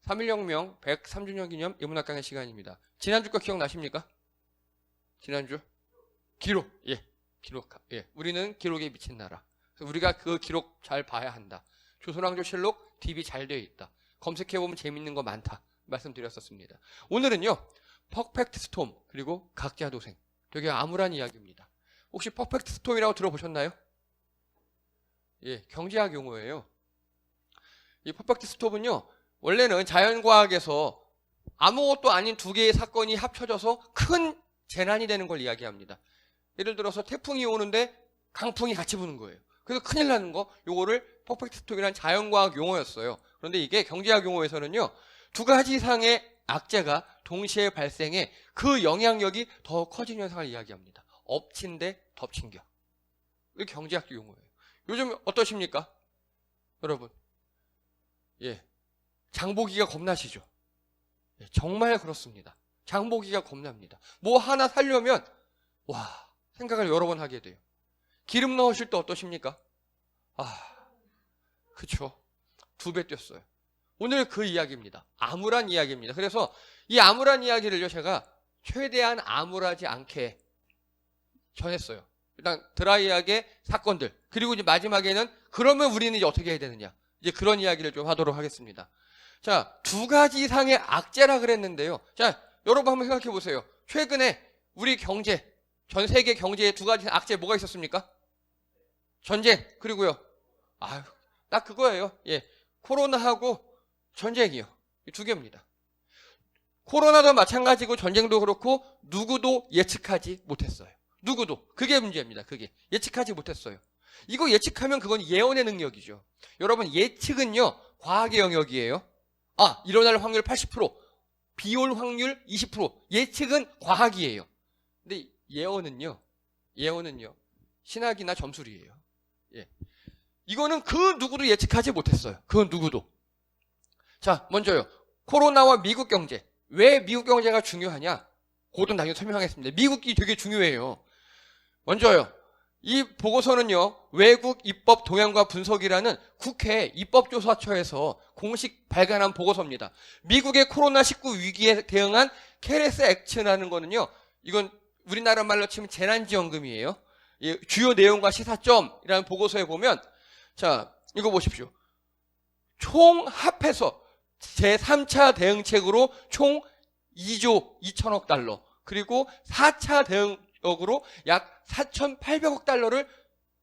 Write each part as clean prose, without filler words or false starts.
3.1혁명 103주년 기념 인문학 강의 시간입니다. 지난주 거 기억나십니까? 지난주? 기록. 예. 기록. 예. 우리는 기록에 미친 나라. 그래서 우리가 그 기록 잘 봐야 한다. 조선왕조실록 DB 잘 되어 있다. 검색해보면 재밌는 거 많다. 말씀드렸었습니다. 오늘은요. 퍼펙트 스톰 그리고 각자 도생. 되게 암울한 이야기입니다. 혹시 퍼펙트 스톰이라고 들어보셨나요? 예, 경제학 용어예요. 이 퍼펙트 스톰은요. 원래는 자연과학에서 아무것도 아닌 두 개의 사건이 합쳐져서 큰 재난이 되는 걸 이야기합니다. 예를 들어서 태풍이 오는데 강풍이 같이 부는 거예요. 그래서 큰일 나는 거, 요거를 퍼펙트 스톰이라는 자연과학 용어였어요. 그런데 이게 경제학 용어에서는요. 두 가지 이상의 악재가 동시에 발생해 그 영향력이 더 커지는 현상을 이야기합니다. 엎친 데 덮친 격. 이게 경제학 용어예요. 요즘 어떠십니까? 여러분. 예. 장보기가 겁나시죠? 예, 정말 그렇습니다. 장보기가 겁납니다. 뭐 하나 사려면 와 생각을 여러 번 하게 돼요. 기름 넣으실 때 어떠십니까? 그쵸. 2배 뛰었어요. 오늘 그 이야기입니다. 암울한 이야기입니다. 그래서 이 암울한 이야기를요 제가 최대한 암울하지 않게 전했어요. 일단 드라이하게 사건들 그리고 이제 마지막에는 그러면 우리는 이제 어떻게 해야 되느냐 이제 그런 이야기를 좀 하도록 하겠습니다. 자, 2가지 이상의 악재라 그랬는데요. 자, 여러분 한번 생각해 보세요. 최근에 우리 경제, 전 세계 경제에 2가지 이상의 악재 뭐가 있었습니까? 전쟁, 그리고요. 딱 그거예요. 예. 코로나하고 전쟁이요. 이 2개입니다. 코로나도 마찬가지고 전쟁도 그렇고 누구도 예측하지 못했어요. 누구도. 그게 문제입니다. 그게. 예측하지 못했어요. 이거 예측하면 그건 예언의 능력이죠. 여러분 예측은요. 과학의 영역이에요. 일어날 확률 80%, 비올 확률 20%. 예측은 과학이에요. 근데 예언은요. 신학이나 점술이에요. 예. 이거는 그 누구도 예측하지 못했어요. 그 누구도. 자, 먼저요. 코로나와 미국 경제. 왜 미국 경제가 중요하냐? 그것도 나중에 설명하겠습니다. 미국이 되게 중요해요. 먼저요. 이 보고서는요. 외국 입법 동향과 분석이라는 국회 입법조사처에서 공식 발간한 보고서입니다. 미국의 코로나19 위기에 대응한 케레스 액츠라는 거는요. 이건 우리나라 말로 치면 재난지원금이에요. 주요 내용과 시사점이라는 보고서에 보면 자 이거 보십시오. 총 합해서 제3차 대응책으로 총 2조 2천억 달러 그리고 4차 대응역으로 약 4,800억 달러를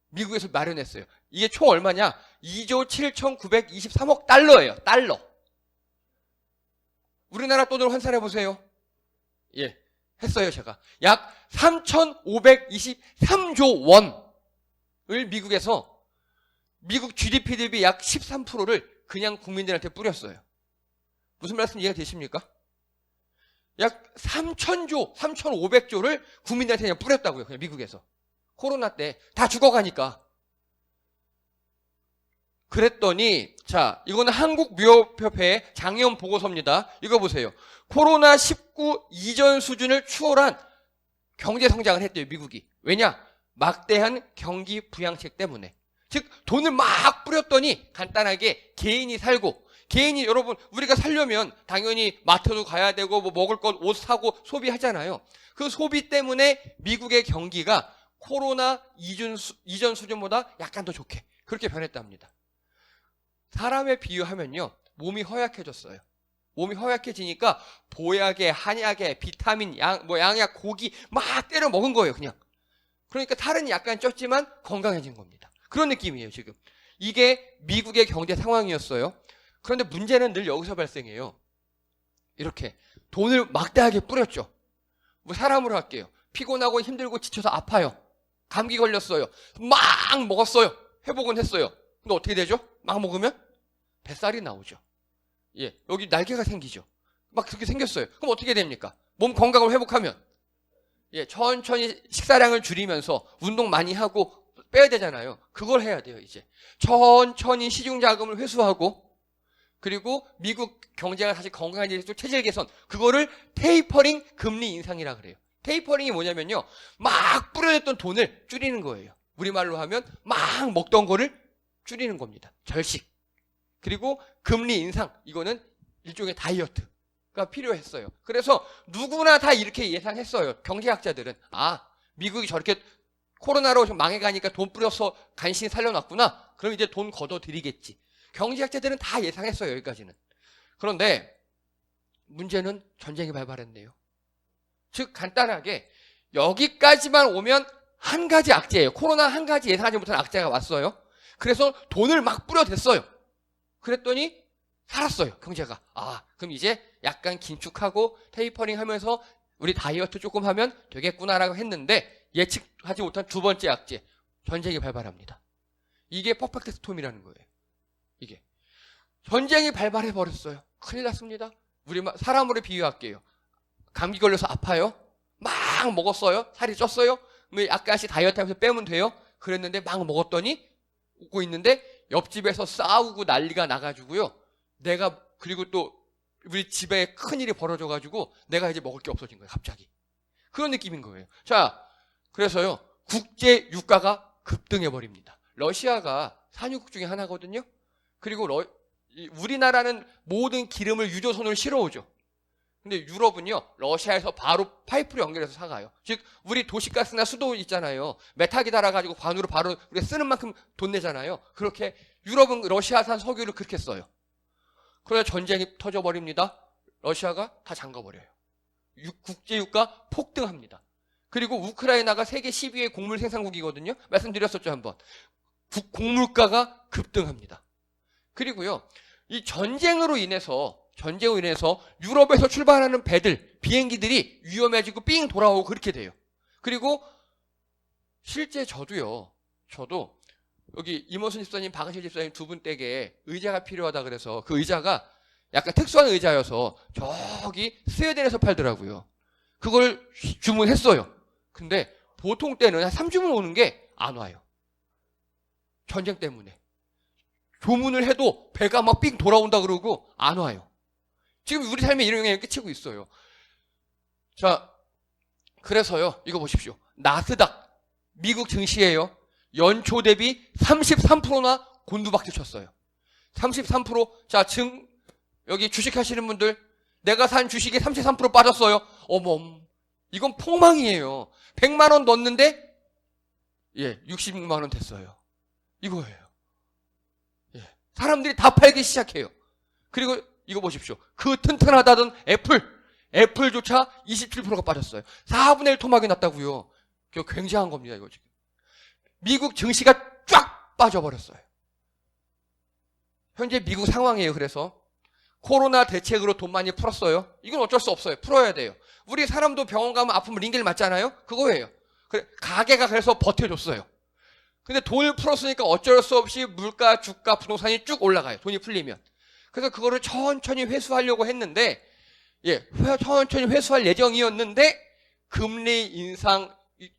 미국에서 마련했어요. 이게 총 얼마냐? 2조 7,923억 달러예요. 달러. 우리나라 돈으로 환산해 보세요. 예, 했어요 제가. 약 3,523조 원을 미국에서 미국 GDP 대비 약 13%를 그냥 국민들한테 뿌렸어요. 무슨 말씀 이해가 되십니까? 약 3,000조, 3,500조를 국민들한테 그냥 뿌렸다고요. 그냥 미국에서. 코로나 때 다 죽어가니까. 그랬더니 자 이거는 한국무역협회 작년 보고서입니다. 이거 보세요. 코로나19 이전 수준을 추월한 경제 성장을 했대요. 미국이. 왜냐? 막대한 경기 부양책 때문에. 즉 돈을 막 뿌렸더니 간단하게 개인이 살고 개인이 여러분 우리가 살려면 당연히 마트도 가야 되고 뭐 먹을 것 옷 사고 소비하잖아요. 그 소비 때문에 미국의 경기가 코로나 이전 수준보다 약간 더 좋게 그렇게 변했답니다. 사람에 비유하면요. 몸이 허약해졌어요. 몸이 허약해지니까 보약에 한약에 비타민 양약 고기 막 때려 먹은 거예요. 그냥. 그러니까 살은 약간 쪘지만 건강해진 겁니다. 그런 느낌이에요. 지금. 이게 미국의 경제 상황이었어요. 그런데 문제는 늘 여기서 발생해요. 이렇게 돈을 막대하게 뿌렸죠. 뭐 사람으로 할게요. 피곤하고 힘들고 지쳐서 아파요. 감기 걸렸어요. 막 먹었어요. 회복은 했어요. 근데 어떻게 되죠? 막 먹으면 뱃살이 나오죠. 예, 여기 날개가 생기죠. 막 그렇게 생겼어요. 그럼 어떻게 됩니까? 몸 건강을 회복하면 예, 천천히 식사량을 줄이면서 운동 많이 하고 빼야 되잖아요. 그걸 해야 돼요. 이제 천천히 시중 자금을 회수하고 그리고 미국 경제가 다시 건강해지고 체질 개선 그거를 테이퍼링 금리 인상이라 그래요. 테이퍼링이 뭐냐면요. 막 뿌려졌던 돈을 줄이는 거예요. 우리말로 하면 막 먹던 거를 줄이는 겁니다. 절식. 그리고 금리 인상 이거는 일종의 다이어트가 필요했어요. 그래서 누구나 다 이렇게 예상했어요. 경제학자들은. 아, 미국이 저렇게 코로나로 좀 망해가니까 돈 뿌려서 간신히 살려놨구나. 그럼 이제 돈 걷어들이겠지. 경제학자들은 다 예상했어요. 여기까지는. 그런데 문제는 전쟁이 발발했네요. 즉 간단하게 여기까지만 오면 한 가지 악재예요. 코로나 한 가지 예상하지 못한 악재가 왔어요. 그래서 돈을 막 뿌려댔어요. 그랬더니 살았어요. 경제가. 아, 그럼 이제 약간 긴축하고 테이퍼링 하면서 우리 다이어트 조금 하면 되겠구나라고 했는데 예측하지 못한 두 번째 악재. 전쟁이 발발합니다. 이게 퍼펙트 스톰이라는 거예요. 이게. 전쟁이 발발해 버렸어요. 큰일 났습니다. 우리 사람으로 비유할게요. 감기 걸려서 아파요. 막 먹었어요. 살이 쪘어요. 뭐 약간씩 다이어트 하면서 빼면 돼요. 그랬는데 막 먹었더니 웃고 있는데 옆집에서 싸우고 난리가 나가지고요. 그리고 또 우리 집에 큰일이 벌어져가지고 내가 이제 먹을 게 없어진 거예요. 갑자기. 그런 느낌인 거예요. 자, 그래서요. 국제 유가가 급등해버립니다. 러시아가 산유국 중에 하나거든요. 그리고 우리나라는 모든 기름을 유조선으로 실어오죠. 근데 유럽은요, 러시아에서 바로 파이프로 연결해서 사가요. 즉, 우리 도시가스나 수도 있잖아요. 메타기 달아가지고 관으로 바로 우리가 쓰는 만큼 돈 내잖아요. 그렇게 유럽은 러시아산 석유를 그렇게 써요. 그래서 전쟁이 터져버립니다. 러시아가 다 잠가버려요. 국제유가 폭등합니다. 그리고 우크라이나가 세계 12위 곡물 생산국이거든요. 말씀드렸었죠, 한번. 곡물가가 급등합니다. 그리고요, 이 전쟁으로 인해서 유럽에서 출발하는 배들, 비행기들이 위험해지고 삥 돌아오고 그렇게 돼요. 그리고 실제 저도 여기 임원순 집사님, 박은실 집사님 두 분 댁에 의자가 필요하다 그래서 그 의자가 약간 특수한 의자여서 저기 스웨덴에서 팔더라고요. 그걸 주문했어요. 근데 보통 때는 한 3주문 오는 게 안 와요. 전쟁 때문에. 조문을 해도 배가 막 삥 돌아온다 그러고 안 와요. 지금 우리 삶에 이런 영향을 끼치고 있어요. 자, 그래서요, 이거 보십시오. 나스닥, 미국 증시예요. 연초 대비 33%나 곤두박질 쳤어요. 33%. 자, 여기 주식 하시는 분들, 내가 산 주식이 33% 빠졌어요. 어머, 이건 폭망이에요. 100만 원 넣었는데, 60만 원 됐어요. 이거예요. 사람들이 다 팔기 시작해요. 그리고 이거 보십시오. 그 튼튼하다던 애플조차 27%가 빠졌어요. 4분의 1 토막이 났다고요. 굉장한 겁니다, 이거 지금. 미국 증시가 쫙 빠져버렸어요. 현재 미국 상황이에요. 그래서 코로나 대책으로 돈 많이 풀었어요. 이건 어쩔 수 없어요. 풀어야 돼요. 우리 사람도 병원 가면 아프면 링겔 맞잖아요. 그거예요. 가게가 그래서 버텨줬어요. 근데 돈을 풀었으니까 어쩔 수 없이 물가, 주가, 부동산이 쭉 올라가요. 돈이 풀리면. 그래서 그거를 천천히 회수하려고 했는데, 천천히 회수할 예정이었는데, 금리 인상,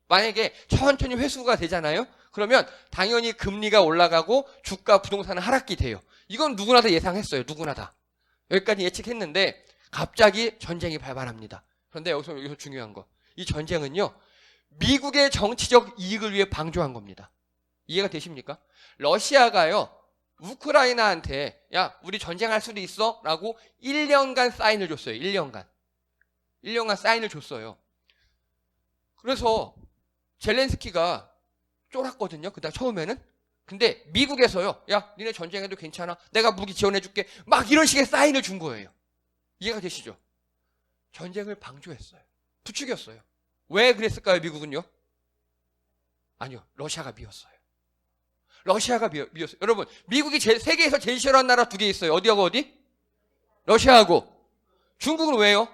만약에 천천히 회수가 되잖아요? 그러면 당연히 금리가 올라가고 주가, 부동산은 하락이 돼요. 이건 누구나 다 예상했어요. 누구나 다. 여기까지 예측했는데, 갑자기 전쟁이 발발합니다. 그런데 여기서 중요한 거. 이 전쟁은요, 미국의 정치적 이익을 위해 방조한 겁니다. 이해가 되십니까? 러시아가요, 우크라이나한테 야, 우리 전쟁할 수도 있어? 라고 1년간 사인을 줬어요. 1년간 사인을 줬어요. 그래서 젤렌스키가 쫄았거든요. 그다음 처음에는. 근데 미국에서요, 야, 니네 전쟁해도 괜찮아. 내가 무기 지원해줄게. 막 이런 식의 사인을 준 거예요. 이해가 되시죠? 전쟁을 방조했어요. 부추겼어요. 왜 그랬을까요, 미국은요? 아니요, 러시아가 미웠어요. 러시아가 미웠어요. 여러분, 미국이 세계에서 제일 싫어하는 나라 두 개 있어요. 어디하고 어디? 러시아하고. 중국은 왜요?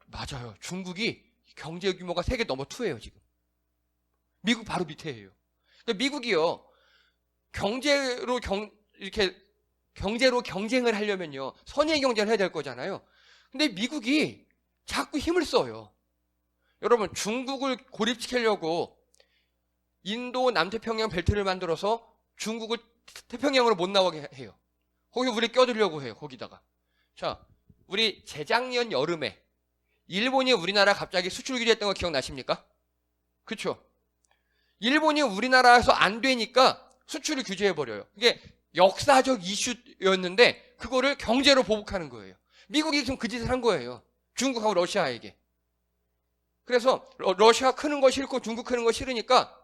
맞아요. 중국이 경제 규모가 세계 넘버 2예요, 지금. 미국 바로 밑에예요. 그러니까 미국이요, 경제로 경쟁을 하려면요, 선의 경쟁을 해야 될 거잖아요. 근데 미국이 자꾸 힘을 써요. 여러분, 중국을 고립시키려고 인도 남태평양 벨트를 만들어서 중국을 태평양으로 못 나오게 해요. 거기 우리 껴들려고 해요. 거기다가. 자, 우리 재작년 여름에 일본이 우리나라 갑자기 수출 규제했던 거 기억나십니까? 그렇죠? 일본이 우리나라에서 안 되니까 수출을 규제해버려요. 이게 역사적 이슈였는데 그거를 경제로 보복하는 거예요. 미국이 지금 그 짓을 한 거예요. 중국하고 러시아에게. 그래서 러시아 크는 거 싫고 중국 크는 거 싫으니까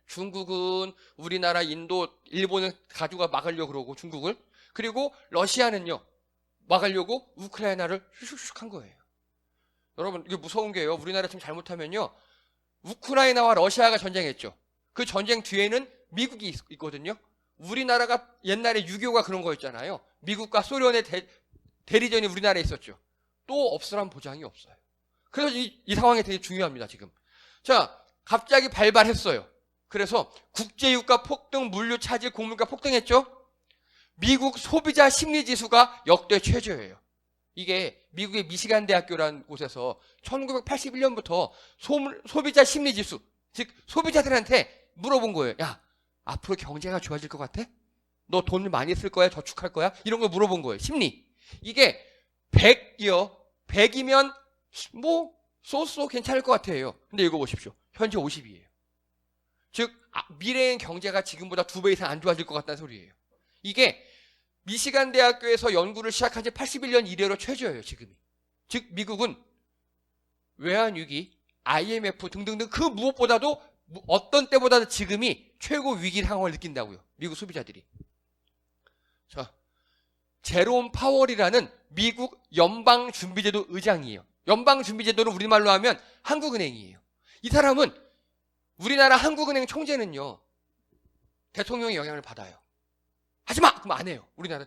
중국은 우리나라, 인도, 일본을 가지고 막으려고 그러고 중국을. 그리고 러시아는요. 막으려고 우크라이나를 슉슉슉 한 거예요. 여러분 이게 무서운 게요. 우리나라 지금 잘못하면요. 우크라이나와 러시아가 전쟁했죠. 그 전쟁 뒤에는 미국이 있거든요. 우리나라가 옛날에 6.25가 그런 거였잖아요. 미국과 소련의 대리전이 우리나라에 있었죠. 또 없으란 보장이 없어요. 그래서 이 상황이 되게 중요합니다, 지금. 자, 갑자기 발발했어요. 그래서 국제유가 폭등, 물류 차질, 곡물가 폭등했죠? 미국 소비자 심리지수가 역대 최저예요. 이게 미국의 미시간 대학교라는 곳에서 1981년부터 소비자 심리지수, 즉 소비자들한테 물어본 거예요. 야, 앞으로 경제가 좋아질 것 같아? 너 돈 많이 쓸 거야? 저축할 거야? 이런 걸 물어본 거예요. 심리. 이게 100이면 뭐 쏘쏘 괜찮을 것 같아요. 근데 이거 보십시오. 현재 50이에요. 즉 미래의 경제가 지금보다 2배 이상 안 좋아질 것 같다는 소리예요. 이게 미시간 대학교에서 연구를 시작한 지 81년 이래로 최저예요, 지금이. 즉 미국은 외환위기, IMF 등등등 그 무엇보다도 어떤 때보다도 지금이 최고 위기 상황을 느낀다고요. 미국 소비자들이. 자, 제롬 파월이라는 미국 연방준비제도 의장이에요. 연방준비제도는 우리말로 하면 한국은행이에요. 이 사람은 우리나라 한국은행 총재는요. 대통령의 영향을 받아요. 하지마! 그럼 안 해요. 우리나라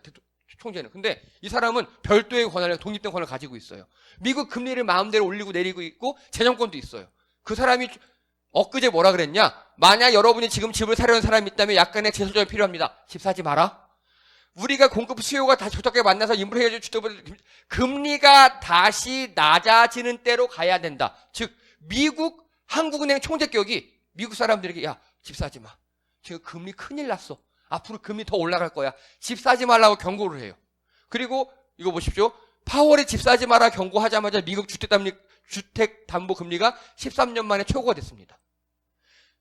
총재는. 근데 이 사람은 별도의 권한을, 독립된 권한을 가지고 있어요. 미국 금리를 마음대로 올리고 내리고 있고 재정권도 있어요. 그 사람이 엊그제 뭐라 그랬냐? 만약 여러분이 지금 집을 사려는 사람이 있다면 약간의 재소정이 필요합니다. 집 사지 마라. 우리가 공급 수요가 다시 어떻게 만나서 인플레이션 금리가 다시 낮아지는 때로 가야 된다. 즉 미국 한국은행 총재격이 미국 사람들에게 야, 집 사지 마. 지금 금리 큰일 났어. 앞으로 금리 더 올라갈 거야. 집 사지 말라고 경고를 해요. 그리고 이거 보십시오. 파월이 집 사지 마라 경고하자마자 미국 주택담보금리가 13년 만에 최고가 됐습니다.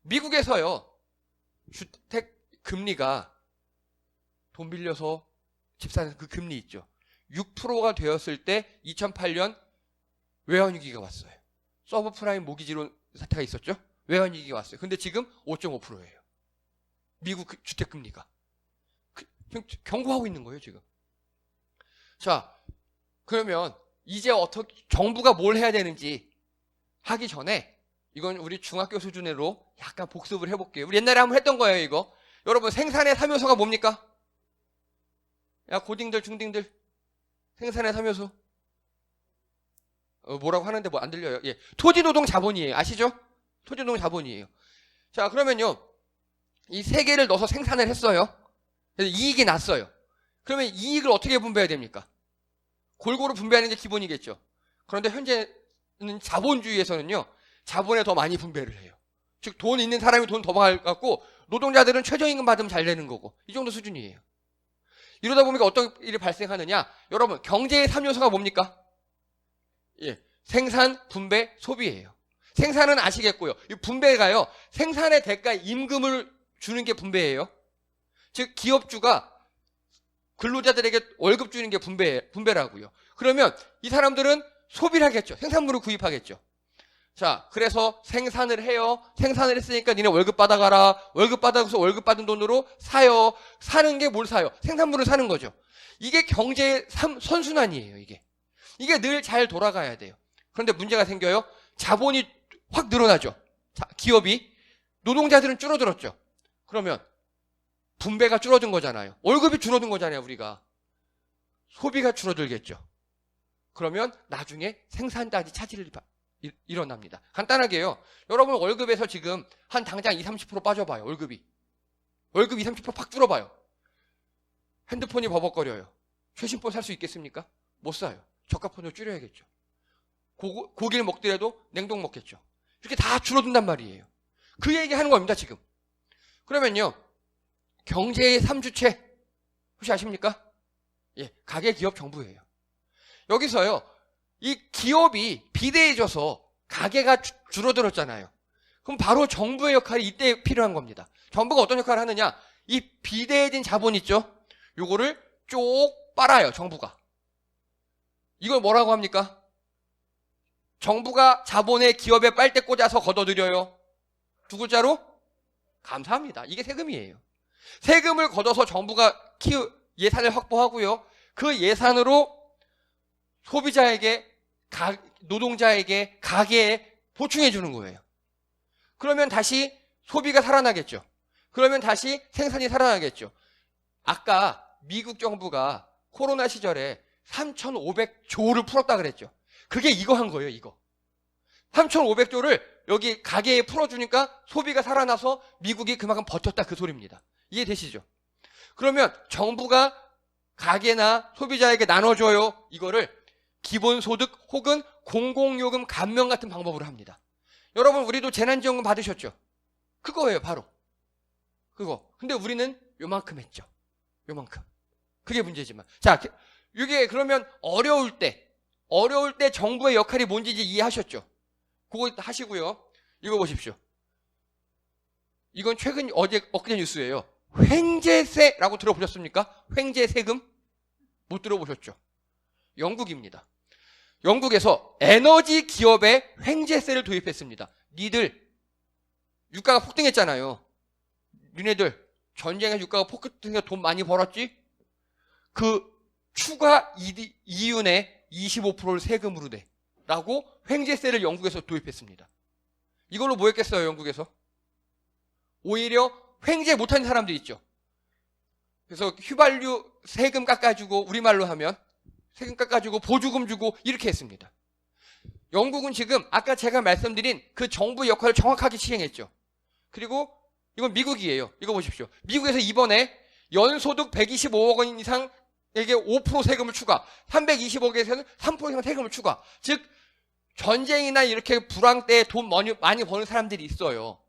미국에서요. 주택금리가 돈 빌려서 집 사는 그 금리 있죠. 6%가 되었을 때 2008년 외환위기가 왔어요. 서브프라임 모기지론 사태가 있었죠. 외환위기가 왔어요. 근데 지금 5.5%예요. 미국 주택금리가. 경고하고 있는 거예요, 지금. 자, 그러면 이제 어떻게 정부가 뭘 해야 되는지 하기 전에 이건 우리 중학교 수준으로 약간 복습을 해볼게요. 우리 옛날에 한번 했던 거예요, 이거. 여러분 생산의 3요소가 뭡니까? 야, 고딩들, 중딩들. 생산의 3요소. 뭐라고 하는데 뭐 안 들려요. 예. 토지노동 자본이에요. 아시죠? 토지노동 자본이에요. 자, 그러면요. 이 세 개를 넣어서 생산을 했어요. 그래서 이익이 났어요. 그러면 이익을 어떻게 분배해야 됩니까? 골고루 분배하는 게 기본이겠죠. 그런데 현재는 자본주의에서는요. 자본에 더 많이 분배를 해요. 즉 돈 있는 사람이 돈 더 받고 노동자들은 최저임금 받으면 잘 되는 거고 이 정도 수준이에요. 이러다 보니까 어떤 일이 발생하느냐? 여러분 경제의 3요소가 뭡니까? 예, 생산, 분배, 소비예요. 생산은 아시겠고요. 이 분배가요. 생산의 대가 임금을 주는 게 분배예요. 즉 기업주가 근로자들에게 월급 주는 게 분배라고요. 그러면 이 사람들은 소비를 하겠죠. 생산물을 구입하겠죠. 자, 그래서 생산을 해요. 생산을 했으니까 니네 월급 받아가라. 월급 받아서 월급 받은 돈으로 사요. 사는 게 뭘 사요? 생산물을 사는 거죠. 이게 경제의 선순환이에요, 이게. 이게 늘 잘 돌아가야 돼요. 그런데 문제가 생겨요. 자본이 확 늘어나죠. 자, 기업이. 노동자들은 줄어들었죠. 그러면 분배가 줄어든 거잖아요. 월급이 줄어든 거잖아요, 우리가. 소비가 줄어들겠죠. 그러면 나중에 생산자지 차질이 일어납니다. 간단하게요. 여러분 월급에서 지금 한 당장 20-30% 빠져봐요. 월급 20-30% 팍 줄어봐요. 핸드폰이 버벅거려요. 최신폰 살 수 있겠습니까? 못 사요. 저가폰으로 줄여야겠죠. 고기를 먹더라도 냉동 먹겠죠. 이렇게 다 줄어든단 말이에요. 그 얘기하는 겁니다, 지금. 그러면요. 경제의 3주체 혹시 아십니까? 예, 가계, 기업, 정부예요. 여기서요. 이 기업이 비대해져서 가계가 줄어들었잖아요. 그럼 바로 정부의 역할이 이때 필요한 겁니다. 정부가 어떤 역할을 하느냐? 이 비대해진 자본 있죠? 요거를 쭉 빨아요, 정부가. 이걸 뭐라고 합니까? 정부가 자본에 기업에 빨대 꽂아서 걷어들여요. 두 글자로? 감사합니다. 이게 세금이에요. 세금을 걷어서 정부가 예산을 확보하고요. 그 예산으로 소비자에게, 노동자에게, 가게에 보충해 주는 거예요. 그러면 다시 소비가 살아나겠죠. 그러면 다시 생산이 살아나겠죠. 아까 미국 정부가 코로나 시절에 3,500조를 풀었다 그랬죠. 그게 이거 한 거예요, 이거. 3,500조를 여기 가게에 풀어주니까 소비가 살아나서 미국이 그만큼 버텼다, 그 소리입니다. 이해되시죠? 그러면 정부가 가게나 소비자에게 나눠줘요. 이거를 기본소득 혹은 공공요금 감면 같은 방법으로 합니다. 여러분, 우리도 재난지원금 받으셨죠? 그거예요, 바로. 그거. 근데 우리는 요만큼 했죠. 요만큼. 그게 문제지만. 자, 이게 그러면 어려울 때 정부의 역할이 뭔지 이제 이해하셨죠? 그거 하시고요. 이거 보십시오. 이건 엊그제 뉴스예요. 횡재세라고 들어보셨습니까? 횡재세금? 못 들어보셨죠? 영국입니다. 영국에서 에너지 기업에 횡재세를 도입했습니다. 니들 유가가 폭등했잖아요. 니네들 전쟁에 유가가 폭등해서 돈 많이 벌었지? 그 추가 이윤의 25%를 세금으로 내 라고 횡재세를 영국에서 도입했습니다. 이걸로 뭐 했겠어요, 영국에서? 오히려 횡재 못하는 사람들 있죠. 그래서 휘발유 세금 깎아주고, 우리말로 하면 세금 깎아주고 보조금 주고 이렇게 했습니다. 영국은 지금 아까 제가 말씀드린 그 정부 역할을 정확하게 시행했죠. 그리고 이건 미국이에요. 이거 보십시오. 미국에서 이번에 연소득 125억 원 이상에게 5% 세금을 추가, 320억에서는 3% 이상 세금을 추가. 즉 전쟁이나 이렇게 불황 때에 돈 많이 버는 사람들이 있어요.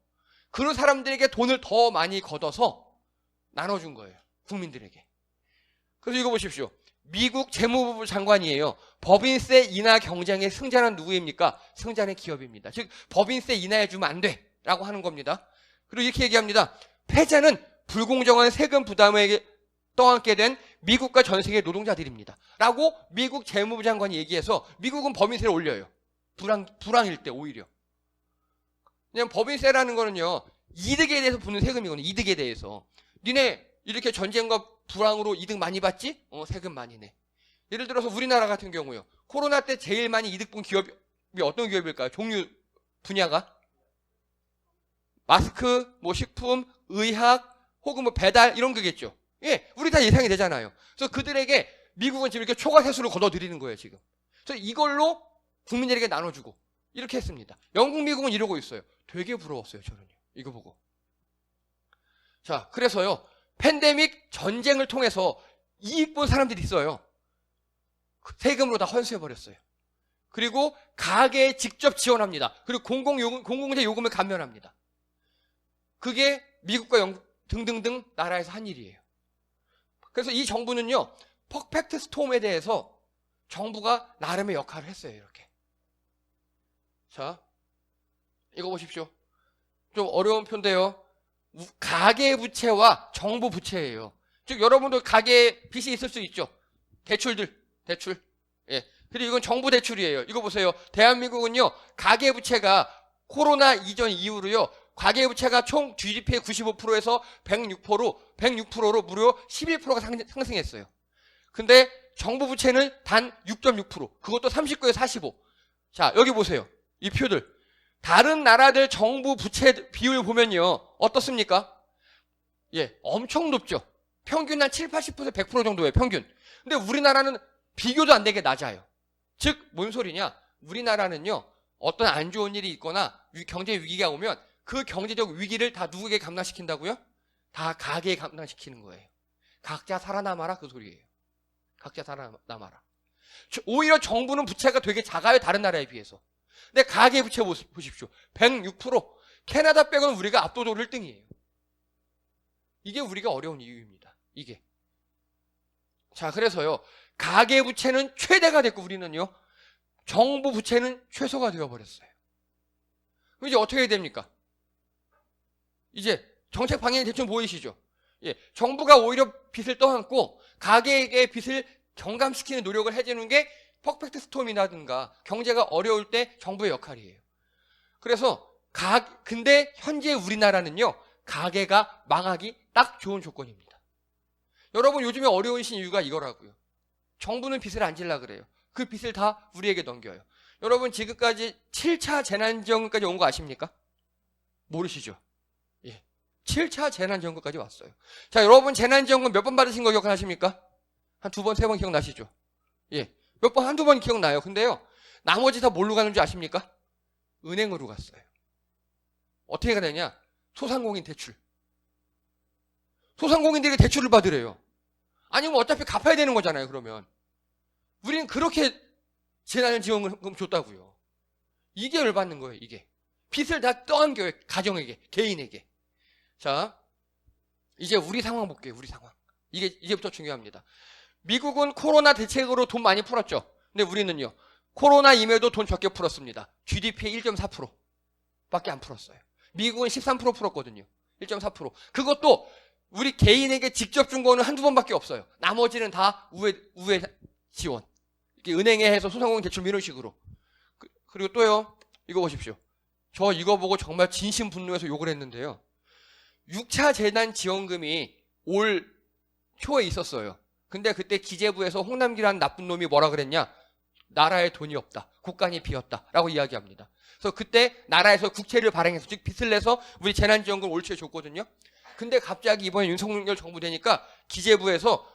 그런 사람들에게 돈을 더 많이 걷어서 나눠준 거예요, 국민들에게. 그래서 이거 보십시오. 미국 재무부 장관이에요. 법인세 인하 경쟁의 승자는 누구입니까? 승자는 기업입니다. 즉 법인세 인하해주면 안 돼 라고 하는 겁니다. 그리고 이렇게 얘기합니다. 패자는 불공정한 세금 부담에 떠안게 된 미국과 전 세계 노동자들입니다 라고 미국 재무부 장관이 얘기해서 미국은 법인세를 올려요. 불황일 때 오히려. 그냥 법인세라는 거는요, 이득에 대해서 붙는 세금이거든요. 이득에 대해서. 니네 이렇게 전쟁과 불황으로 이득 많이 받지? 세금 많이 내. 예를 들어서 우리나라 같은 경우요. 코로나 때 제일 많이 이득 본 기업이 어떤 기업일까요? 종류 분야가? 마스크, 뭐 식품, 의학, 혹은 뭐 배달 이런 거겠죠. 예, 우리 다 예상이 되잖아요. 그래서 그들에게 미국은 지금 이렇게 초과 세수를 걷어들이는 거예요, 지금. 그래서 이걸로 국민들에게 나눠주고 이렇게 했습니다. 영국, 미국은 이러고 있어요. 되게 부러웠어요, 저는요. 이거 보고. 자, 그래서요, 팬데믹 전쟁을 통해서 이익 본 사람들이 있어요. 세금으로 다 환수해버렸어요. 그리고 가게에 직접 지원합니다. 그리고 공공재 요금을 감면합니다. 그게 미국과 영국 등등등 나라에서 한 일이에요. 그래서 이 정부는요, 퍼펙트 스톰에 대해서 정부가 나름의 역할을 했어요, 이렇게. 자, 이거 보십시오. 좀 어려운 표인데요. 가계부채와 정부 부채예요. 즉 여러분도 가계에 빚이 있을 수 있죠. 대출. 예. 그리고 이건 정부 대출이에요. 이거 보세요. 대한민국은요, 가계부채가 코로나 이전 이후로요, 가계부채가 총 GDP의 95%에서 106%로 무려 11%가 상승했어요. 근데 정부 부채는 단 6.6%. 그것도 39에 45. 자, 여기 보세요. 이 표들. 다른 나라들 정부 부채 비율 보면요, 어떻습니까? 예, 엄청 높죠. 평균 한 7, 80%, 100% 정도예요, 평균. 근데 우리나라는 비교도 안 되게 낮아요. 즉, 뭔 소리냐? 우리나라는요, 어떤 안 좋은 일이 있거나 경제 위기가 오면 그 경제적 위기를 다 누구에게 감당시킨다고요? 다 가게에 감당시키는 거예요. 각자 살아남아라, 그 소리예요. 각자 살아남아라. 오히려 정부는 부채가 되게 작아요, 다른 나라에 비해서. 근데 가계 부채 보십시오. 106%. 캐나다 빼고는 우리가 압도적으로 1등이에요. 이게 우리가 어려운 이유입니다. 이게. 자, 그래서요, 가계 부채는 최대가 됐고 우리는요, 정부 부채는 최소가 되어버렸어요. 그럼 이제 어떻게 해야 됩니까? 이제 정책 방향이 대충 보이시죠? 예, 정부가 오히려 빚을 떠안고 가계에게 빚을 경감시키는 노력을 해주는 게 퍼펙트 스톰이라든가 경제가 어려울 때 정부의 역할이에요. 그래서 근데 현재 우리나라는요, 가계가 망하기 딱 좋은 조건입니다. 여러분 요즘에 어려우신 이유가 이거라고요. 정부는 빚을 안 질라 그래요. 그 빚을 다 우리에게 넘겨요. 여러분 지금까지 7차 재난지원금까지 온 거 아십니까? 모르시죠? 예, 7차 재난지원금까지 왔어요. 자, 여러분 재난지원금 몇 번 받으신 거 기억하십니까? 한 2번, 3번 기억나시죠? 예, 몇 번, 한두 번 기억나요. 근데요, 나머지 다 뭘로 가는 줄 아십니까? 은행으로 갔어요. 어떻게 가느냐? 소상공인 대출. 소상공인들에게 대출을 받으래요. 아니면 어차피 갚아야 되는 거잖아요, 그러면. 우리는 그렇게 재난지원금 줬다고요. 이게 열받는 거예요, 이게. 빚을 다 떠안겨요, 가정에게, 개인에게. 자, 이제 우리 상황 볼게요, 우리 상황. 이제부터 중요합니다. 미국은 코로나 대책으로 돈 많이 풀었죠. 근데 우리는요, 코로나임에도 돈 적게 풀었습니다. GDP의 1.4% 밖에 안 풀었어요. 미국은 13% 풀었거든요. 1.4%. 그것도 우리 개인에게 직접 준 거는 한두 번밖에 없어요. 나머지는 다 우회 지원. 이렇게 은행에 해서 소상공인 대출 이런 식으로. 그리고 또요, 이거 보십시오. 저 이거 보고 정말 진심 분노해서 욕을 했는데요. 6차 재난지원금이 올 초에 있었어요. 근데 그때 기재부에서 홍남기라는 나쁜 놈이 뭐라 그랬냐? 나라에 돈이 없다. 국간이 비었다. 라고 이야기합니다. 그래서 그때 나라에서 국채를 발행해서, 즉 빚을 내서 우리 재난지원금 올 초에 줬거든요. 근데 갑자기 이번에 윤석열 정부 되니까 기재부에서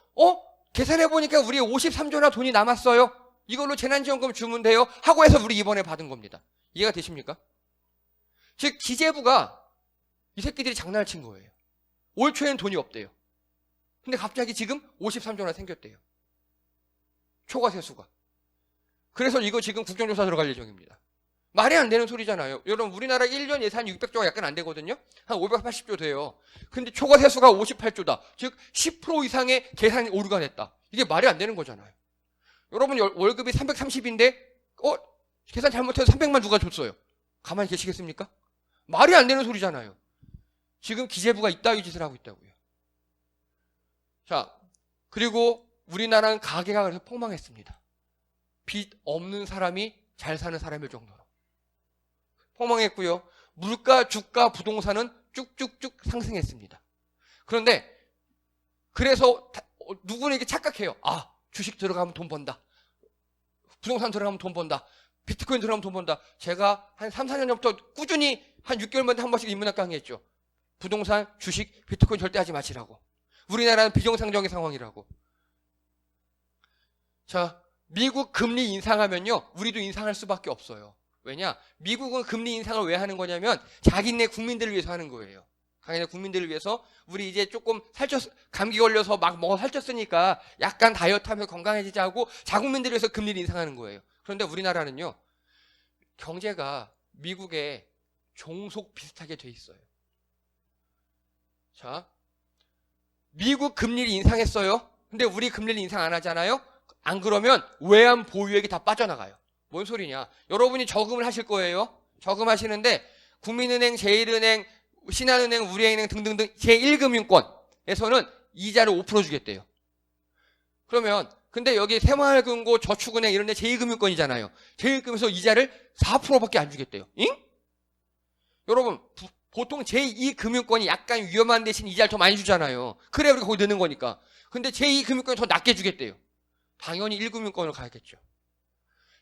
계산해보니까 우리 53조나 돈이 남았어요. 이걸로 재난지원금 주면 돼요. 하고 해서 우리 이번에 받은 겁니다. 이해가 되십니까? 즉 기재부가 이 새끼들이 장난을 친 거예요. 올 초에는 돈이 없대요. 근데 갑자기 지금 53조나 생겼대요. 초과 세수가. 그래서 이거 지금 국정조사 들어갈 예정입니다. 말이 안 되는 소리잖아요. 여러분 우리나라 1년 예산 600조가 약간 안 되거든요. 한 580조 돼요. 근데 초과 세수가 58조다. 즉 10% 이상의 계산 오류가 됐다. 이게 말이 안 되는 거잖아요. 여러분 월급이 330인데 계산 잘못해서 300만 누가 줬어요. 가만히 계시겠습니까? 말이 안 되는 소리잖아요. 지금 기재부가 이따위 짓을 하고 있다고요. 자, 그리고 우리나라는 가계가 그래서 폭망했습니다. 빚 없는 사람이 잘 사는 사람일 정도로 폭망했고요. 물가, 주가, 부동산은 쭉쭉쭉 상승했습니다. 그런데 그래서 누구는 이게 착각해요. 주식 들어가면 돈 번다. 부동산 들어가면 돈 번다. 비트코인 들어가면 돈 번다. 제가 한 3, 4년 전부터 꾸준히 한 6개월마다 한 번씩 인문학 강의했죠. 부동산, 주식, 비트코인 절대 하지 마시라고. 우리나라는 비정상적인 상황이라고. 자, 미국 금리 인상하면요, 우리도 인상할 수밖에 없어요. 왜냐? 미국은 금리 인상을 왜 하는 거냐면 자기네 국민들을 위해서 하는 거예요. 자기네 국민들을 위해서 우리 이제 조금 감기 걸려서 막 먹어 살쪘으니까 약간 다이어트하면서 건강해지자고 자국민들을 위해서 금리를 인상하는 거예요. 그런데 우리나라는요, 경제가 미국에 종속 비슷하게 돼 있어요. 자, 미국 금리를 인상했어요. 근데 우리 금리를 인상 안 하잖아요. 안 그러면 외환 보유액이 다 빠져나가요. 뭔 소리냐? 여러분이 저금을 하실 거예요. 저금하시는데 국민은행, 제일은행, 신한은행, 우리은행 등등등 제1금융권에서는 이자를 5% 주겠대요. 그러면 근데 여기 새마을금고, 저축은행 이런 데 제2금융권이잖아요. 제1금에서 이자를 4%밖에 안 주겠대요. 잉? 여러분 보통 제2금융권이 약간 위험한 대신 이자를 더 많이 주잖아요. 그래 우리가 거기 넣는 거니까. 근데 제2금융권이 더 낮게 주겠대요. 당연히 1금융권으로 가야겠죠.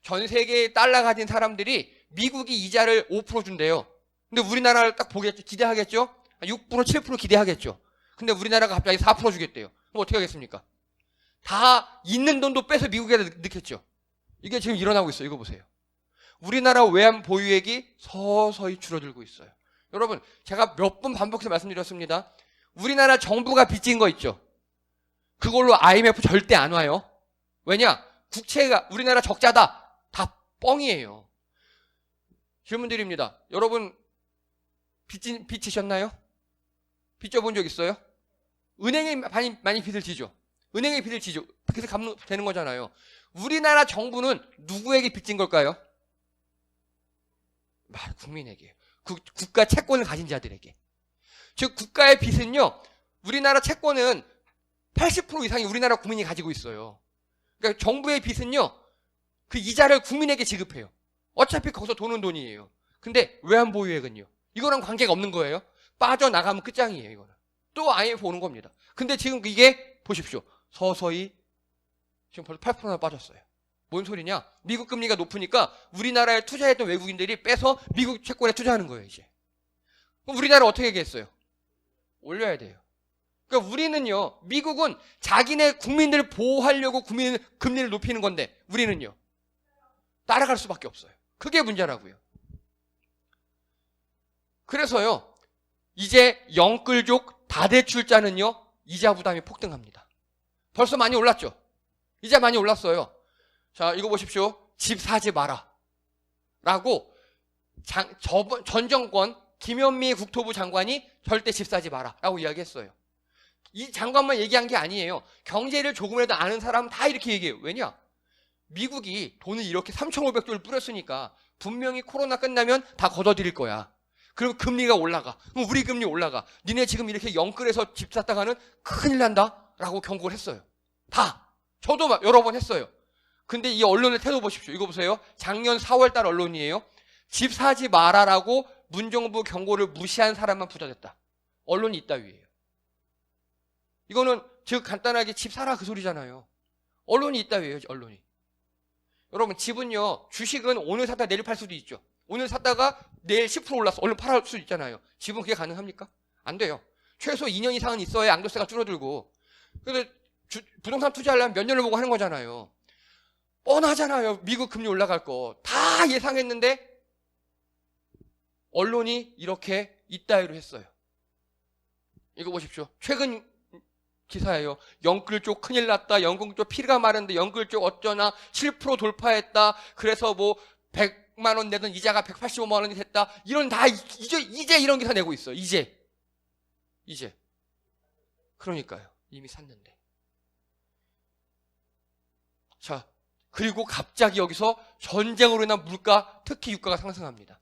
전 세계에 달러 가진 사람들이 미국이 이자를 5% 준대요. 근데 우리나라를 딱 보겠죠. 기대하겠죠. 6%, 7% 기대하겠죠. 근데 우리나라가 갑자기 4% 주겠대요. 그럼 어떻게 하겠습니까? 다 있는 돈도 빼서 미국에다 넣겠죠. 이게 지금 일어나고 있어요. 이거 보세요. 우리나라 외환 보유액이 서서히 줄어들고 있어요. 여러분 제가 몇 번 반복해서 말씀드렸습니다. 우리나라 정부가 빚진 거 있죠. 그걸로 IMF 절대 안 와요. 왜냐? 국채가 우리나라 적자다. 다 뻥이에요. 질문드립니다. 여러분 빚지셨나요? 빚져본 적 있어요? 은행에 많이 빚을 지죠. 은행에 빚을 지죠. 그래서 갚는 되는 거잖아요. 우리나라 정부는 누구에게 빚진 걸까요? 국민에게. 국가 채권을 가진 자들에게. 즉 국가의 빚은요, 우리나라 채권은 80% 이상이 우리나라 국민이 가지고 있어요. 그러니까 정부의 빚은요, 그 이자를 국민에게 지급해요. 어차피 거기서 도는 돈이에요. 근데 외환보유액은요, 이거랑 관계가 없는 거예요. 빠져나가면 끝장이에요. 이거는 또 IMF 오는 겁니다. 근데 지금 이게 보십시오. 서서히 지금 벌써 8%나 빠졌어요. 뭔 소리냐? 미국 금리가 높으니까 우리나라에 투자했던 외국인들이 빼서 미국 채권에 투자하는 거예요, 이제. 그럼 우리나라 어떻게 하겠어요? 올려야 돼요. 그러니까 우리는요, 미국은 자기네 국민들을 보호하려고 금리를 높이는 건데, 우리는요, 따라갈 수밖에 없어요. 그게 문제라고요. 그래서요, 이제 영끌족 다대출자는요, 이자 부담이 폭등합니다. 벌써 많이 올랐죠? 이자 많이 올랐어요. 자, 이거 보십시오. 집 사지 마라. 라고 전 정권 김현미 국토부 장관이 절대 집 사지 마라. 라고 이야기했어요. 이 장관만 얘기한 게 아니에요. 경제를 조금이라도 아는 사람은 다 이렇게 얘기해요. 왜냐? 미국이 돈을 이렇게 3,500조를 뿌렸으니까 분명히 코로나 끝나면 다 걷어들일 거야. 그리고 금리가 올라가. 그럼 우리 금리 올라가. 니네 지금 이렇게 영끌해서 집 샀다가는 큰일 난다. 라고 경고를 했어요. 다. 저도 여러 번 했어요. 근데 이 언론의 태도 보십시오. 이거 보세요. 작년 4월달 언론이에요. 집 사지 마라라고 문정부 경고를 무시한 사람만 부자 됐다. 언론이 이따위예요. 이거는 즉 간단하게 집 사라 그 소리잖아요. 언론이 이따위예요. 언론이. 여러분 집은요, 주식은 오늘 샀다 내일 팔 수도 있죠. 오늘 샀다가 내일 10% 올랐어. 얼른 팔을 수 있잖아요. 집은 그게 가능합니까? 안 돼요. 최소 2년 이상은 있어야 양도세가 줄어들고. 그래서 부동산 투자하려면 몇 년을 보고 하는 거잖아요. 뻔하잖아요. 미국 금리 올라갈 거. 다 예상했는데 언론이 이렇게 이따위로 했어요. 이거 보십시오. 최근 기사예요. 영끌 쪽 큰일 났다. 영끌 쪽 피가 마른데 영끌 쪽 어쩌나 7% 돌파했다. 그래서 뭐 100만 원 내던 이자가 185만 원이 됐다. 이런 다 이제 이런 기사 내고 있어요. 이제. 그러니까요. 이미 샀는데. 자, 그리고 갑자기 여기서 전쟁으로 인한 물가, 특히 유가가 상승합니다.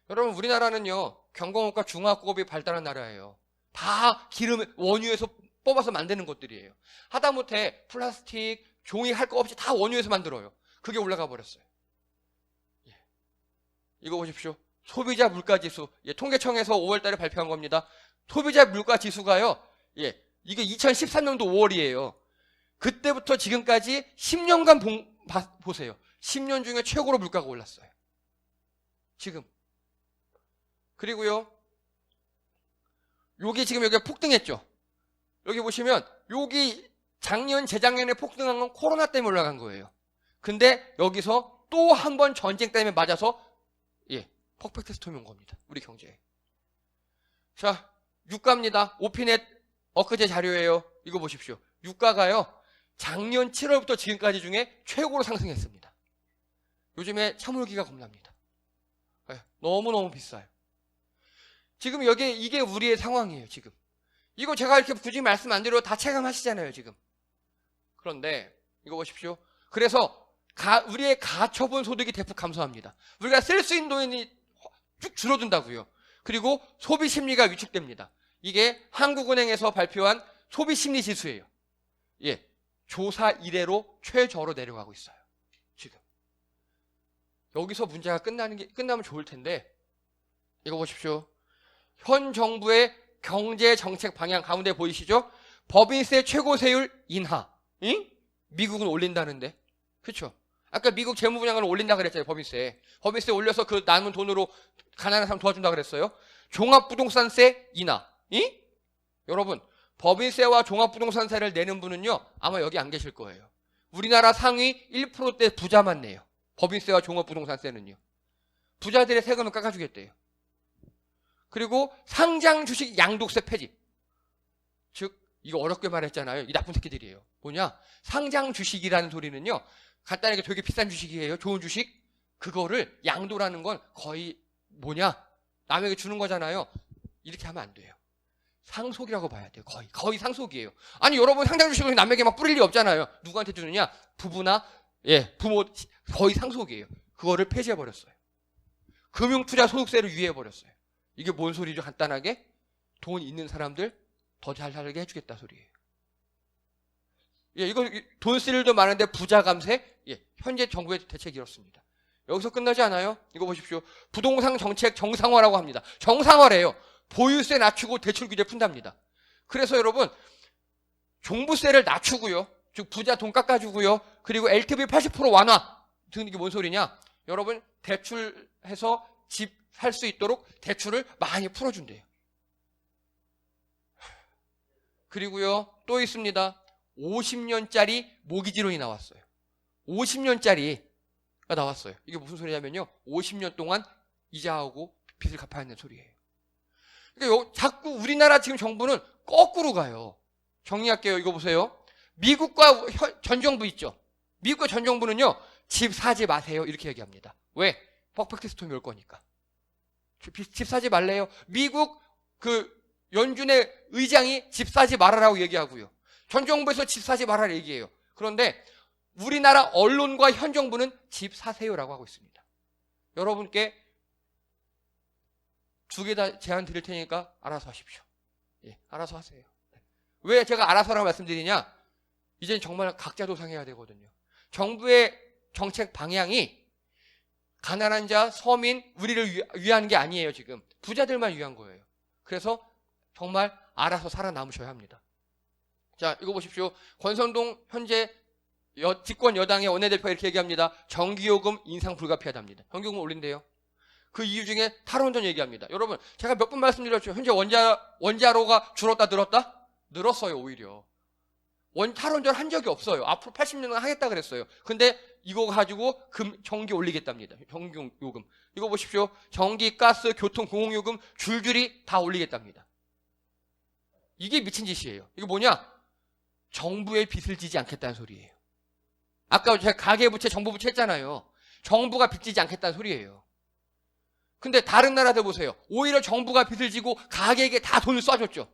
여러분 우리나라는요, 경공업과 중화학공업이 발달한 나라예요. 다 기름, 원유에서 뽑아서 만드는 것들이에요. 하다못해 플라스틱, 종이 할 거 없이 다 원유에서 만들어요. 그게 올라가 버렸어요. 예. 이거 보십시오. 소비자 물가지수. 예, 통계청에서 5월 달에 발표한 겁니다. 소비자 물가지수가요. 예, 이게 2013년도 5월이에요. 그때부터 지금까지 10년간 보세요. 10년 중에 최고로 물가가 올랐어요. 지금. 그리고요, 여기 지금 여기가 폭등했죠. 여기 보시면 여기 작년 재작년에 폭등한 건 코로나 때문에 올라간 거예요. 근데 여기서 또 한 번 전쟁 때문에 맞아서 퍼펙트 스톰이 온 겁니다. 우리 경제에. 자, 유가입니다. 오피넷 엊그제 자료예요. 이거 보십시오. 유가가요, 작년 7월부터 지금까지 중에 최고로 상승했습니다. 요즘에 차물기가 겁납니다. 너무너무 비싸요. 지금 이게 우리의 상황이에요, 지금. 이거 제가 이렇게 굳이 말씀 안 드려도 다 체감하시잖아요, 지금. 그런데, 이거 보십시오. 그래서, 우리의 가처분 소득이 대폭 감소합니다. 우리가 쓸 수 있는 돈이 쭉 줄어든다고요. 그리고 소비 심리가 위축됩니다. 이게 한국은행에서 발표한 소비 심리 지수예요. 예. 조사 이래로 최저로 내려가고 있어요. 지금. 여기서 문제가 끝나면 좋을 텐데, 이거 보십시오. 현 정부의 경제 정책 방향 가운데 보이시죠? 법인세 최고 세율 인하. 응? 미국은 올린다는데. 그렇죠? 아까 미국 재무부장관은 올린다 그랬잖아요. 법인세 올려서 그 남은 돈으로 가난한 사람 도와준다 그랬어요. 종합부동산세 인하. 응? 여러분, 법인세와 종합부동산세를 내는 분은요, 아마 여기 안 계실 거예요. 우리나라 상위 1%대 부자만 내요. 법인세와 종합부동산세는요. 부자들의 세금을 깎아주겠대요. 그리고 상장 주식 양도세 폐지. 즉, 이거 어렵게 말했잖아요. 이 나쁜 새끼들이에요. 뭐냐? 상장 주식이라는 소리는요, 간단하게 되게 비싼 주식이에요. 좋은 주식. 그거를 양도라는 건 거의 남에게 주는 거잖아요. 이렇게 하면 안 돼요. 상속이라고 봐야 돼요. 거의 상속이에요. 아니, 여러분 상장 주식을 남에게 막 뿌릴 리 없잖아요. 누구한테 주느냐? 부부나 부모. 거의 상속이에요. 그거를 폐지해버렸어요. 금융투자 소득세를 유예해버렸어요. 이게 뭔 소리죠? 간단하게 돈 있는 사람들 더 잘 살게 해주겠다 소리예요. 예, 이거 돈 쓸 일도 많은데 부자 감세? 예, 현재 정부의 대책이 이렇습니다. 여기서 끝나지 않아요? 이거 보십시오. 부동산 정책 정상화라고 합니다. 정상화래요. 보유세 낮추고 대출 규제 푼답니다. 그래서 여러분 종부세를 낮추고요. 즉 부자 돈 깎아주고요. 그리고 LTV 80% 완화. 이게 뭔 소리냐? 여러분 대출해서 집 살 수 있도록 대출을 많이 풀어준대요. 그리고요 또 있습니다. 50년짜리 모기지론이 나왔어요. 50년짜리가 나왔어요. 이게 무슨 소리냐면요. 50년 동안 이자하고 빚을 갚아야 하는 소리예요. 그러니까 자꾸 우리나라 지금 정부는 거꾸로 가요. 정리할게요. 이거 보세요. 미국과 전 정부 있죠. 미국과 전 정부는요. 집 사지 마세요. 이렇게 얘기합니다. 왜? 퍼펙트 스톰이 올 거니까. 집 사지 말래요. 미국 연준의 의장이 집 사지 말아라고 얘기하고요. 전 정부에서 집 사지 말아라 얘기해요. 그런데 우리나라 언론과 현 정부는 집 사세요라고 하고 있습니다. 여러분께 두 개 다 제안 드릴 테니까 알아서 하십시오. 예, 알아서 하세요. 왜 제가 알아서라고 말씀드리냐? 이젠 정말 각자 도상해야 되거든요. 정부의 정책 방향이 가난한 자, 서민, 우리를 위한 게 아니에요, 지금. 부자들만 위한 거예요. 그래서 정말 알아서 살아남으셔야 합니다. 자, 이거 보십시오. 권선동 현재 집권 여당의 원내대표가 이렇게 얘기합니다. 전기요금 인상 불가피하답니다. 전기요금 올린대요. 그 이유 중에 탈원전 얘기합니다. 여러분, 제가 몇 번 말씀드렸죠. 현재 원자로가 줄었다 늘었다? 늘었어요, 오히려. 탈원전 한 적이 없어요. 앞으로 80년은 하겠다 그랬어요. 근데 이거 가지고 전기 올리겠답니다. 전기요금. 이거 보십시오. 전기, 가스, 교통, 공공요금 줄줄이 다 올리겠답니다. 이게 미친 짓이에요. 이거 뭐냐? 정부의 빚을 지지 않겠다는 소리예요. 아까 제가 가계부채, 정부부채 했잖아요. 정부가 빚 지지 않겠다는 소리예요. 근데 다른 나라들 보세요. 오히려 정부가 빚을 지고 가계에게 다 돈을 쏴줬죠.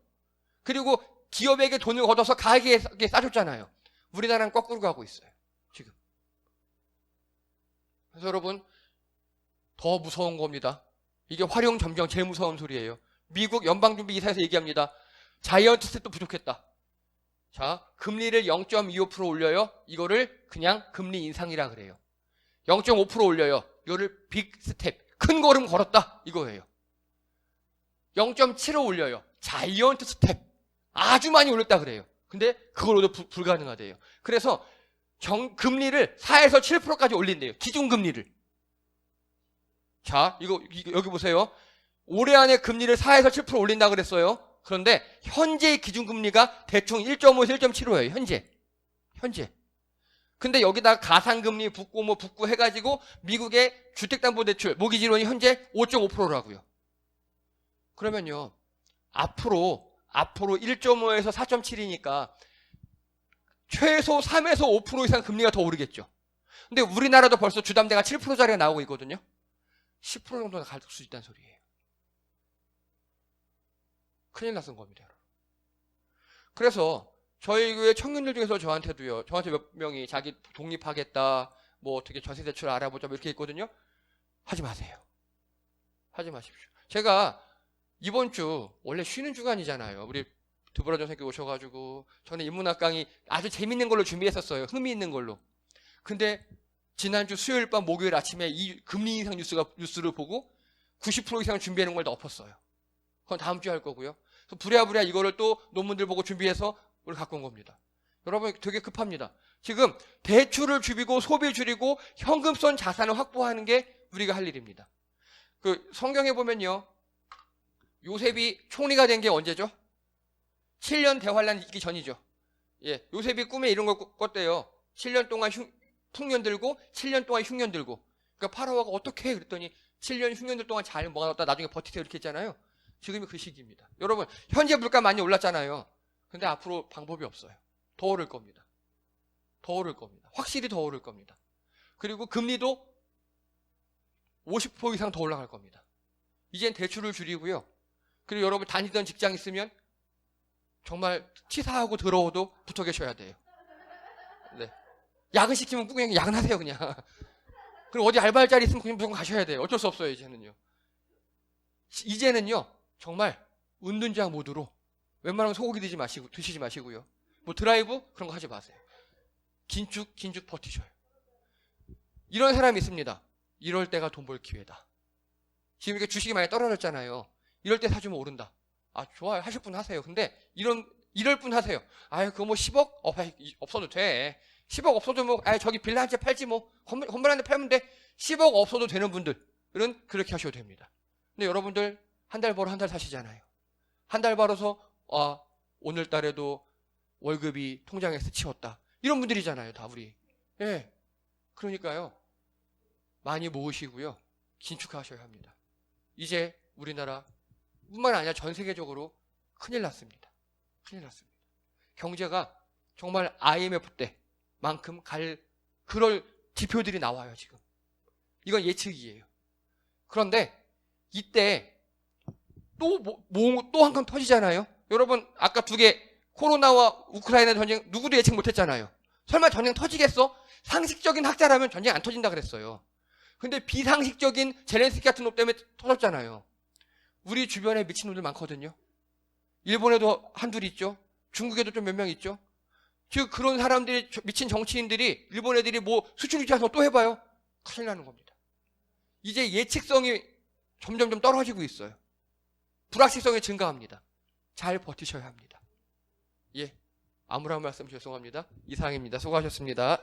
그리고 기업에게 돈을 걷어서 가게에 싸줬잖아요. 우리나라는 거꾸로 가고 있어요. 지금. 그래서 여러분 더 무서운 겁니다. 이게 활용점정 제일 무서운 소리예요. 미국 연방준비이사에서 얘기합니다. 자이언트 스텝도 부족했다. 자, 금리를 0.25% 올려요. 이거를 그냥 금리 인상이라 그래요. 0.5% 올려요. 이거를 빅 스텝, 큰 걸음 걸었다 이거예요. 0.75 올려요. 자이언트 스텝. 아주 많이 올렸다 그래요. 근데 그걸로도 불가능하대요. 그래서 금리를 4에서 7%까지 올린대요. 기준금리를. 자, 이거 여기 보세요. 올해 안에 금리를 4에서 7% 올린다 그랬어요. 그런데 현재의 기준금리가 대충 1.5에서 1.75예요. 현재. 근데 여기다 가상금리 붙고 해가지고 미국의 주택담보대출 모기지론이 현재 5.5%라고요. 그러면요. 앞으로 1.5에서 4.7이니까 최소 3에서 5% 이상 금리가 더 오르겠죠. 근데 우리나라도 벌써 주담대가 7%짜리가 나오고 있거든요. 10% 정도나 갈 수 있다는 소리예요. 큰일 났은 겁니다. 그래서 저희 교회 청년들 중에서 저한테 몇 명이 자기 독립하겠다, 뭐 어떻게 전세대출 알아보자 뭐 이렇게 있거든요. 하지 마세요. 하지 마십시오. 제가 이번 주 원래 쉬는 주간이잖아요. 우리 두브라전 선생님 오셔가지고 저는 인문학 강의 아주 재밌는 걸로 준비했었어요. 흥미 있는 걸로. 근데 지난주 수요일 밤 목요일 아침에 이 금리 인상 뉴스를 보고 90% 이상 준비하는 걸 다 엎었어요. 그건 다음 주에 할 거고요. 그래서 부랴부랴 이거를 또 논문들 보고 준비해서 오늘 갖고 온 겁니다. 여러분 되게 급합니다. 지금 대출을 줄이고 소비 줄이고 현금성 자산을 확보하는 게 우리가 할 일입니다. 성경에 보면요. 요셉이 총리가 된 게 언제죠? 7년 대환란 있기 전이죠. 예, 요셉이 꿈에 이런 걸 꿨대요. 7년 동안 풍년 들고 7년 동안 흉년 들고. 그러니까 파라오가 어떻게 해? 그랬더니 7년 흉년들 동안 잘 모아놨다 나중에 버티세요 이렇게 했잖아요. 지금이 그 시기입니다. 여러분 현재 물가 많이 올랐잖아요. 근데 앞으로 방법이 없어요. 더 오를 겁니다. 확실히 더 오를 겁니다. 그리고 금리도 50% 이상 더 올라갈 겁니다. 이젠 대출을 줄이고요. 그리고 여러분 다니던 직장 있으면 정말 치사하고 더러워도 붙어 계셔야 돼요. 네. 야근 시키면 그냥 야근하세요 그냥. 그리고 어디 알바할 자리 있으면 그냥 무조건 가셔야 돼요. 어쩔 수 없어요 이제는요. 정말 은둔자 모드로 웬만하면 소고기 드시지 마시고요. 뭐 드라이브 그런 거 하지 마세요. 긴축 버티셔요. 이런 사람이 있습니다. 이럴 때가 돈 벌 기회다. 지금 이렇게 주식이 많이 떨어졌잖아요. 이럴 때 사주면 오른다. 아, 좋아요. 하실 분 하세요. 근데 이럴 분 하세요. 아유, 그거 뭐 10억? 없어도 돼. 10억 없어도 뭐, 저기 빌라 한 채 팔지 뭐, 건물 한 대 팔면 돼. 10억 없어도 되는 분들은 그렇게 하셔도 됩니다. 근데 여러분들 한 달 벌어 한 달 사시잖아요. 한 달 벌어서, 오늘달에도 월급이 통장에 스치웠다. 이런 분들이잖아요, 다 우리. 예. 그러니까요. 많이 모으시고요. 긴축하셔야 합니다. 이제 우리나라 뿐만 아니라 전 세계적으로 큰일 났습니다. 큰일 났습니다. 경제가 정말 IMF 때만큼 그럴 지표들이 나와요, 지금. 이건 예측이에요. 그런데 이때 또 한 건 터지잖아요. 여러분, 아까 두 개, 코로나와 우크라이나 전쟁 누구도 예측 못했잖아요. 설마 전쟁 터지겠어? 상식적인 학자라면 전쟁 안 터진다 그랬어요. 근데 비상식적인 젤렌스키 같은 놈 때문에 터졌잖아요. 우리 주변에 미친놈들 많거든요. 일본에도 한둘 있죠. 중국에도 좀 몇 명 있죠. 즉 그런 사람들이, 미친 정치인들이, 일본 애들이 뭐 수출 유치해서 또 해봐요. 큰일 나는 겁니다. 이제 예측성이 점점 떨어지고 있어요. 불확실성이 증가합니다. 잘 버티셔야 합니다. 예, 아무런 말씀 죄송합니다. 이상입니다. 수고하셨습니다.